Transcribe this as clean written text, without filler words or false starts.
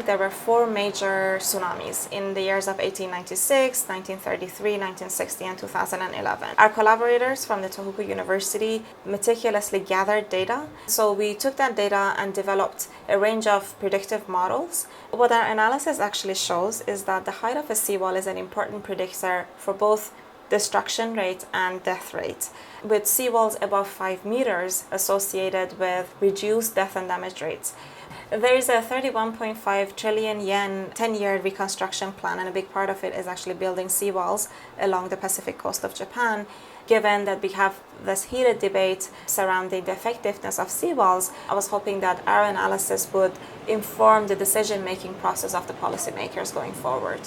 there were four major tsunamis in the years of 1896, 1933, 1960, and 2011. Our collaborators from the Tohoku University meticulously gathered data. So we took that data and developed a range of predictive models. What our analysis actually shows is that the height of a seawall is an important predictor for both destruction rate and death rate, with seawalls above 5 meters associated with reduced death and damage rates. There is a 31.5 trillion yen 10-year reconstruction plan, and a big part of it is actually building seawalls along the Pacific coast of Japan. Given that we have this heated debate surrounding the effectiveness of seawalls, I was hoping that our analysis would inform the decision-making process of the policymakers going forward.